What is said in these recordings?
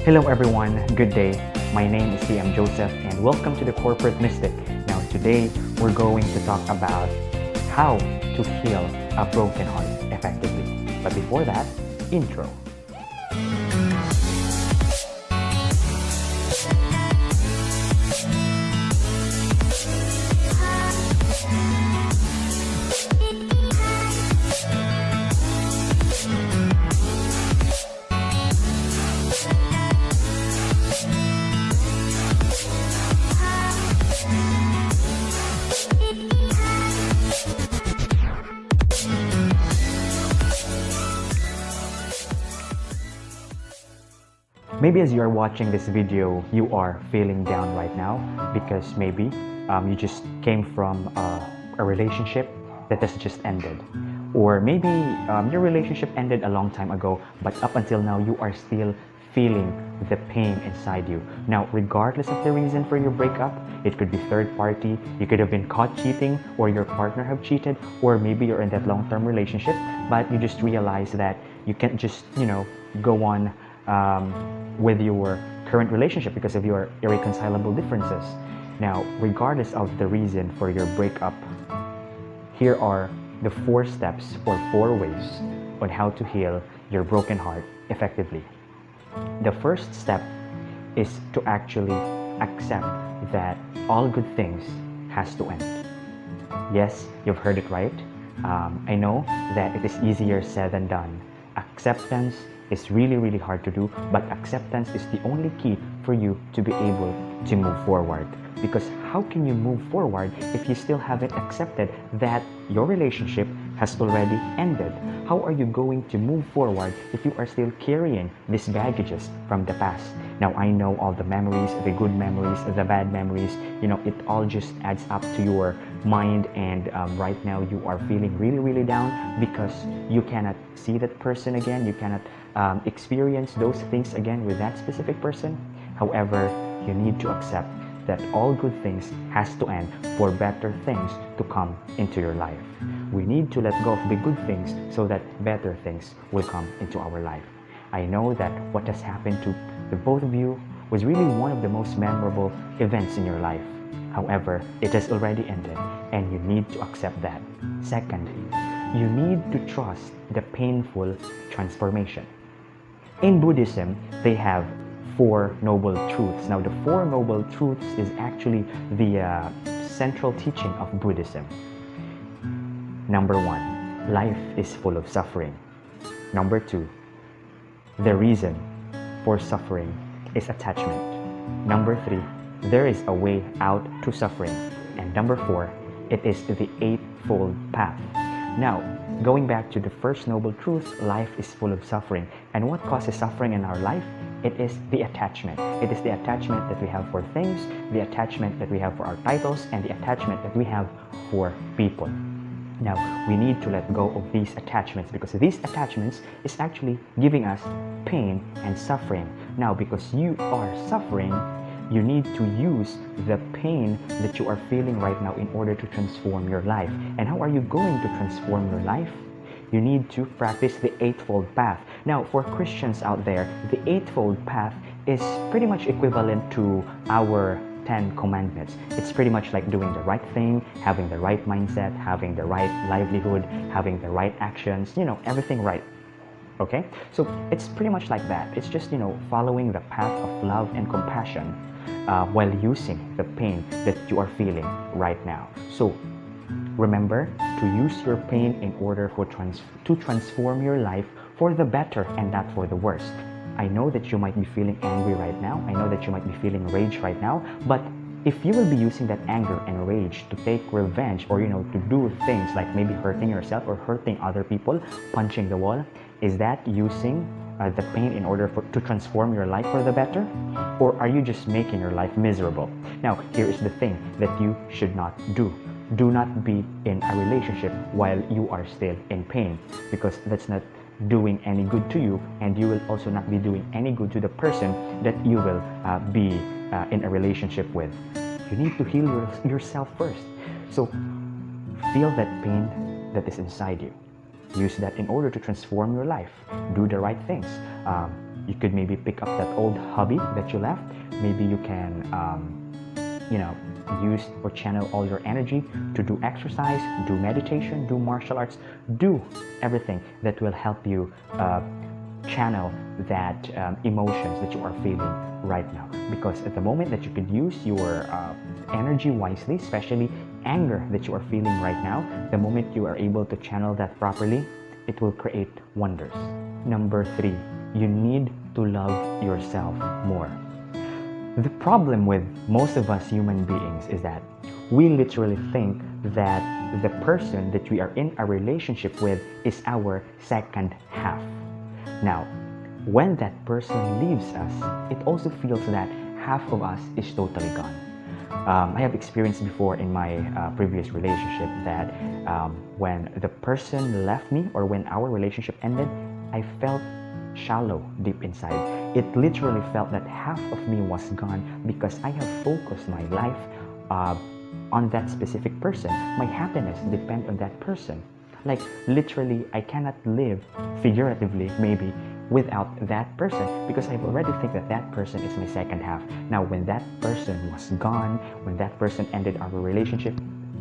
Hello everyone, good day. My name is CM Joseph and welcome to the Corporate Mystic. Now today we're going to talk about how to heal a broken heart effectively. But before that, intro. Maybe as you're watching this video, you are feeling down right now because maybe you just came from a relationship that has just ended. Or maybe your relationship ended a long time ago, but up until now, you are still feeling the pain inside you. Now, regardless of the reason for your breakup, it could be third party, you could have been caught cheating, or your partner have cheated, or maybe you're in that long-term relationship, but you just realize that you can't just, go on with your current relationship because of your irreconcilable differences. Now, regardless of the reason for your breakup, here are the 4 steps or 4 ways on how to heal your broken heart effectively. The first step is to actually accept that all good things has to end. Yes, you've heard it right. I know that it is easier said than done. Acceptance is really hard to do, but acceptance is the only key for you to be able to move forward. Because how can you move forward if you still haven't accepted that your relationship has already ended? How are you going to move forward if you are still carrying these baggages from the past? Now, I know all the memories, the good memories, the bad memories, it all just adds up to your mind, and right now you are feeling really down because you cannot see that person again, you cannot experience those things again with that specific person. However, you need to accept that all good things has to end for better things to come into your life. We need to let go of the good things so that better things will come into our life. I know that what has happened to the both of you was really one of the most memorable events in your life. However, it has already ended and you need to accept that. Second, you need to trust the painful transformation. In Buddhism, they have 4 noble truths. Now, the 4 noble truths is actually the central teaching of Buddhism. Number 1, life is full of suffering. Number 2, the reason for suffering is attachment. Number 3, there is a way out to suffering. And number 4, it is the eightfold path. Now, going back to the first noble truth, life is full of suffering. And what causes suffering in our life? It is the attachment. It is the attachment that we have for things, the attachment that we have for our titles, and the attachment that we have for people. Now, we need to let go of these attachments because these attachments is actually giving us pain and suffering. Now, because you are suffering, you need to use the pain that you are feeling right now in order to transform your life. And how are you going to transform your life? You need to practice the eightfold path. Now, for Christians out there, the eightfold path is pretty much equivalent to our 10 commandments. It's pretty much like doing the right thing, having the right mindset, having the right livelihood, having the right actions, everything right. Okay? So it's pretty much like that. It's just, following the path of love and compassion while using the pain that you are feeling right now. So remember to use your pain in order to transform your life for the better and not for the worse. I know that you might be feeling angry right now. I know that you might be feeling rage right now. But if you will be using that anger and rage to take revenge or, to do things like maybe hurting yourself or hurting other people, punching the wall, is that using the pain in order to transform your life for the better? Or are you just making your life miserable? Now, here is the thing that you should not do. Do not be in a relationship while you are still in pain, because that's not doing any good to you, and you will also not be doing any good to the person that you will be in a relationship with. You need to heal yourself first. So feel that pain that is inside you. Use that in order to transform your life. Do the right things. You could maybe pick up that old hobby that you left. Maybe you can, use or channel all your energy to do exercise, do meditation, do martial arts, do everything that will help you channel that emotions that you are feeling right now. Because at the moment that you could use your energy wisely, especially anger that you are feeling right now, the moment you are able to channel that properly, it will create wonders. Number 3, you need to love yourself more. The problem with most of us human beings is that we literally think that the person that we are in a relationship with is our second half. Now, when that person leaves us, it also feels that half of us is totally gone. I have experienced before in my previous relationship that when the person left me or when our relationship ended, I felt shallow deep inside. It literally felt that half of me was gone because I have focused my life on that specific person. My happiness depends on that person. Like literally, I cannot live figuratively maybe without that person because I already think that that person is my second half. Now, when that person was gone, when that person ended our relationship,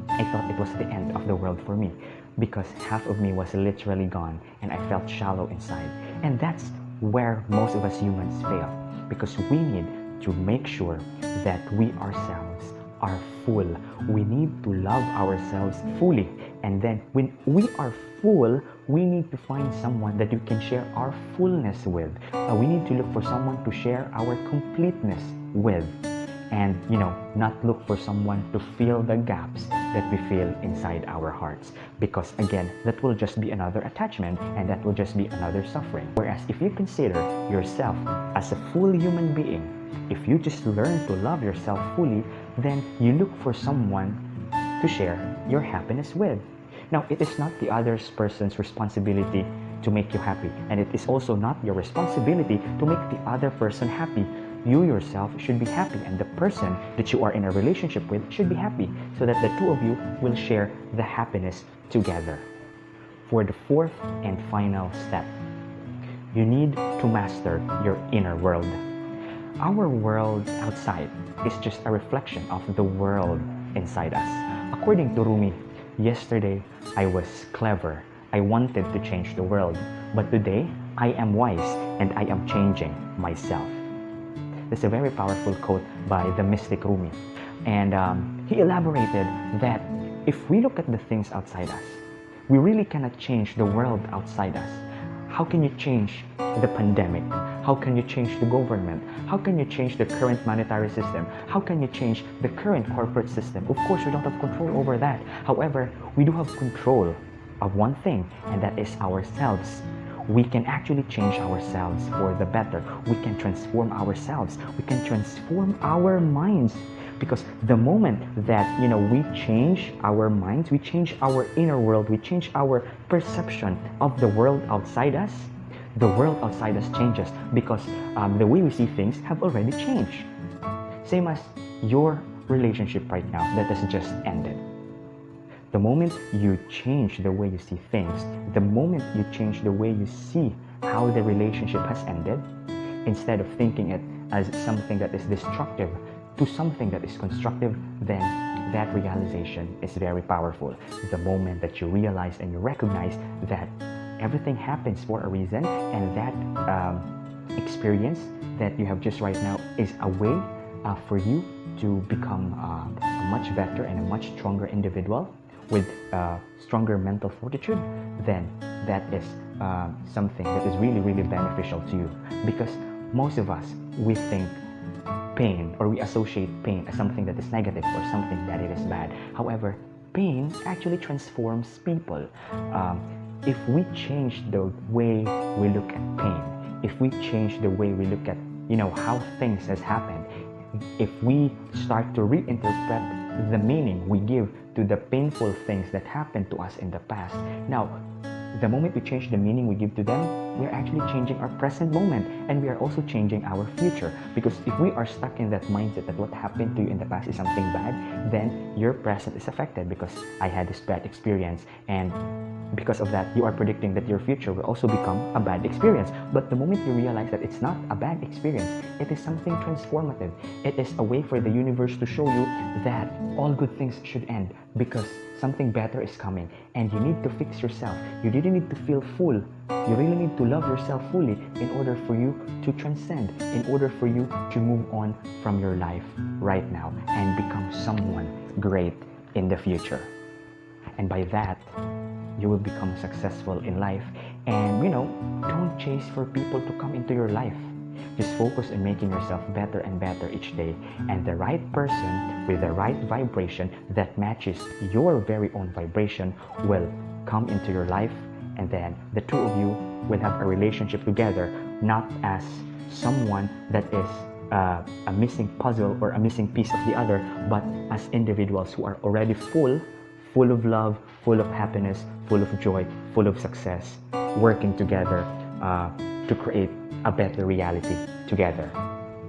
I thought it was the end of the world for me because half of me was literally gone and I felt shallow inside. And that's where most of us humans fail because we need to make sure that we ourselves are full. We need to love ourselves fully. And then when we are full, we need to find someone that you can share our fullness with. We need to look for someone to share our completeness with. And, not look for someone to fill the gaps that we feel inside our hearts. Because again, that will just be another attachment and that will just be another suffering. Whereas if you consider yourself as a full human being, if you just learn to love yourself fully, then you look for someone to share your happiness with. Now, it is not the other person's responsibility to make you happy, and it is also not your responsibility to make the other person happy. You yourself should be happy, and the person that you are in a relationship with should be happy, so that the two of you will share the happiness together. For the 4th and final step, you need to master your inner world. Our world outside is just a reflection of the world inside us. According to Rumi, yesterday I was clever. I wanted to change the world. But today I am wise and I am changing myself. That's a very powerful quote by the mystic Rumi. And he elaborated that if we look at the things outside us, we really cannot change the world outside us. How can you change the pandemic? How can you change the government? How can you change the current monetary system? How can you change the current corporate system? Of course, we don't have control over that. However, we do have control of one thing, and that is ourselves. We can actually change ourselves for the better. We can transform ourselves. We can transform our minds. Because the moment that, we change our minds, we change our inner world, we change our perception of the world outside us, the world outside us changes because the way we see things have already changed. Same as your relationship right now that has just ended. The moment you change the way you see things, the moment you change the way you see how the relationship has ended, instead of thinking it as something that is destructive to something that is constructive, then that realization is very powerful. The moment that you realize and you recognize that everything happens for a reason, and that experience that you have just right now is a way for you to become a much better and a much stronger individual with stronger mental fortitude, then that is something that is really, really beneficial to you. Because most of us, we think pain, or we associate pain as something that is negative or something that it is bad. However, pain actually transforms people. If we change the way we look at pain, if we change the way we look at, how things has happened, if we start to reinterpret the meaning we give to the painful things that happened to us in the past, now, the moment we change the meaning we give to them, we are actually changing our present moment, and we are also changing our future. Because if we are stuck in that mindset that what happened to you in the past is something bad, then your present is affected because I had this bad experience, and because of that, you are predicting that your future will also become a bad experience. But the moment you realize that it's not a bad experience, it is something transformative. It is a way for the universe to show you that all good things should end because something better is coming, and you need to fix yourself. You really need to feel full. You really need to love yourself fully in order for you to transcend, in order for you to move on from your life right now and become someone great in the future. And by that, you will become successful in life. And don't chase for people to come into your life. Just focus on making yourself better and better each day, and the right person with the right vibration that matches your very own vibration will come into your life, and then the two of you will have a relationship together, not as someone that is a missing puzzle or a missing piece of the other, but as individuals who are already full of love, full of happiness, full of joy, full of success, working together to create a better reality together.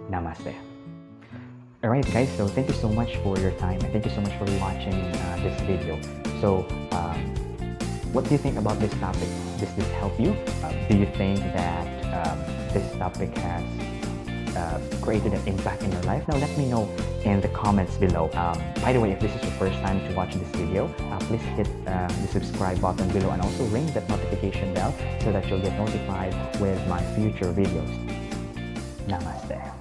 Namaste. Alright guys, so thank you so much for your time, and thank you so much for watching this video. So what do you think about this topic? Does this help you? Do you think that this topic has created an impact in your life? Now let me know in the comments below. By the way, if this is your first time to watch this video, please hit the subscribe button below and also ring that notification bell so that you'll get notified with my future videos. Namaste.